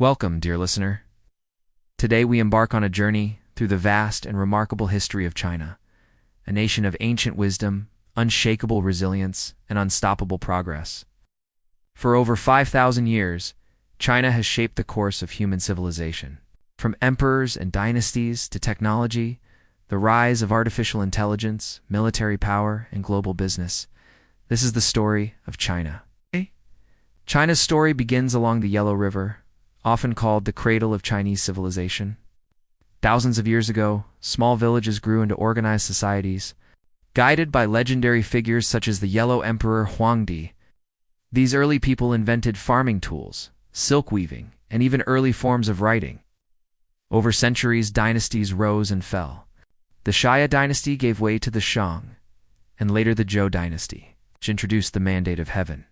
Welcome, dear listener. Today we embark on a journey through the vast and remarkable history of China, a nation of ancient wisdom, unshakable resilience, and unstoppable progress. For over 5,000 years, China has shaped the course of human civilization. From emperors and dynasties to technology, the rise of artificial intelligence, military power, and global business, this is the story of China. China's story begins along the Yellow River, often called the cradle of Chinese civilization. Thousands of years ago, small villages grew into organized societies, guided by legendary figures such as the Yellow Emperor Huangdi. These early people invented farming tools, silk weaving, and even early forms of writing. Over centuries, dynasties rose and fell. The Xia dynasty gave way to the Shang, and later the Zhou dynasty, which introduced the mandate of heaven.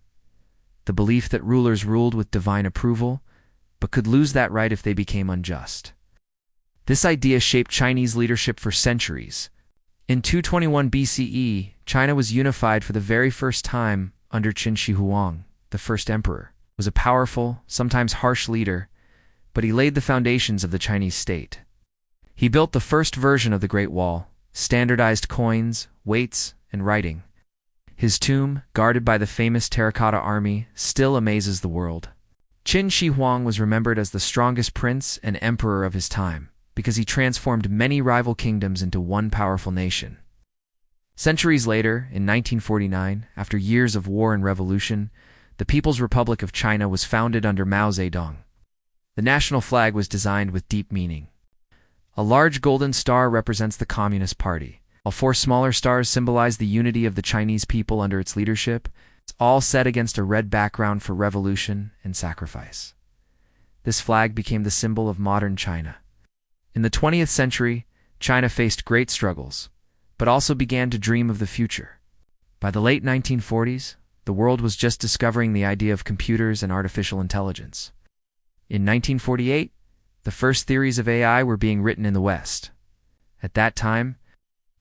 The belief that rulers ruled with divine approval, but could lose that right if they became unjust. This idea shaped Chinese leadership for centuries. In 221 BCE, China was unified for the very first time under Qin Shi Huang, the first emperor. He was a powerful, sometimes harsh leader, but he laid the foundations of the Chinese state. He built the first version of the Great Wall, standardized coins, weights, and writing. His tomb, guarded by the famous terracotta army, still amazes the world. Qin Shi Huang was remembered as the strongest prince and emperor of his time because he transformed many rival kingdoms into one powerful nation. Centuries later, in 1949, after years of war and revolution, the People's Republic of China was founded under Mao Zedong. The national flag was designed with deep meaning. A large golden star represents the Communist Party, while four smaller stars symbolize the unity of the Chinese people under its leadership. It's all set against a red background for revolution and sacrifice. This flag became the symbol of modern China. In the 20th century, China faced great struggles, but also began to dream of the future. By the late 1940s, the world was just discovering the idea of computers and artificial intelligence. In 1948, the first theories of AI were being written in the West. At that time,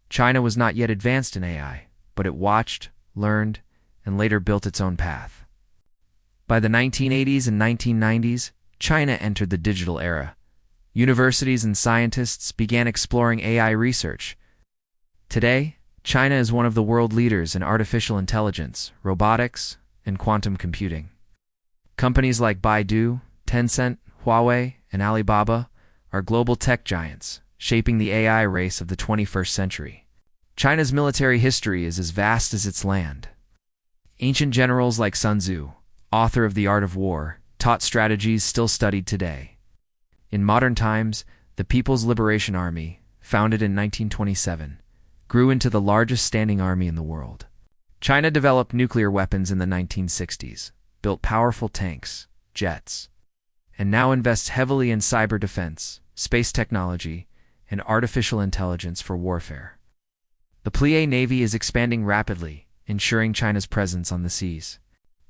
China was not yet advanced in AI, but it watched, learned, and later built its own path. By the 1980s and 1990s, China entered the digital era. Universities and scientists began exploring AI research. Today, China is one of the world leaders in artificial intelligence, robotics, and quantum computing. Companies like Baidu, Tencent, Huawei, and Alibaba are global tech giants, shaping the AI race of the 21st century. China's military history is as vast as its land. Ancient generals like Sun Tzu, author of The Art of War, taught strategies still studied today. In modern times, the People's Liberation Army, founded in 1927, grew into the largest standing army in the world. China developed nuclear weapons in the 1960s, built powerful tanks, jets, and now invests heavily in cyber defense, space technology, and artificial intelligence for warfare. The Plie Navy is expanding rapidly, ensuring China's presence on the seas.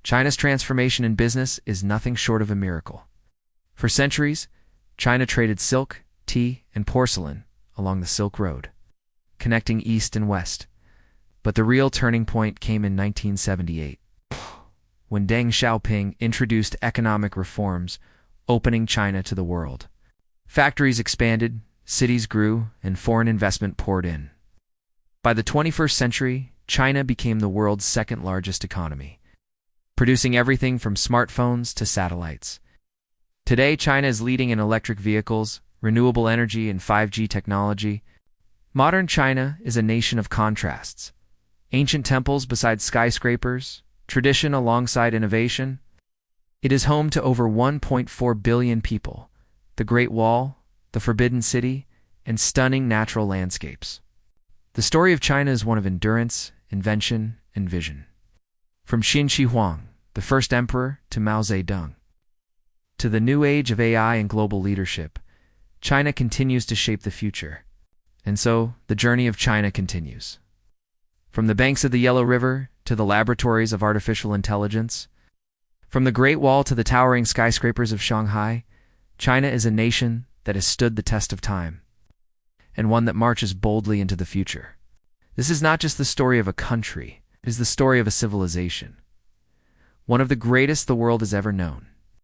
China's transformation in business is nothing short of a miracle. For centuries, China traded silk, tea, and porcelain along the Silk Road, connecting East and West. But the real turning point came in 1978, when Deng Xiaoping introduced economic reforms, opening China to the world. Factories expanded, cities grew, and foreign investment poured in. By the 21st century, China became the world's second-largest economy, producing everything from smartphones to satellites. Today, China is leading in electric vehicles, renewable energy, and 5G technology. Modern China is a nation of contrasts. Ancient temples beside skyscrapers, tradition alongside innovation. It is home to over 1.4 billion people, the Great Wall, the Forbidden City, and stunning natural landscapes. The story of China is one of endurance, invention, and vision. From Qin Shi Huang, the first emperor, to Mao Zedong. To the new age of AI and global leadership, China continues to shape the future. And so, the journey of China continues. From the banks of the Yellow River to the laboratories of artificial intelligence, from the Great Wall to the towering skyscrapers of Shanghai, China is a nation that has stood the test of time, and one that marches boldly into the future. This is not just the story of a country, it is the story of a civilization, one of the greatest the world has ever known.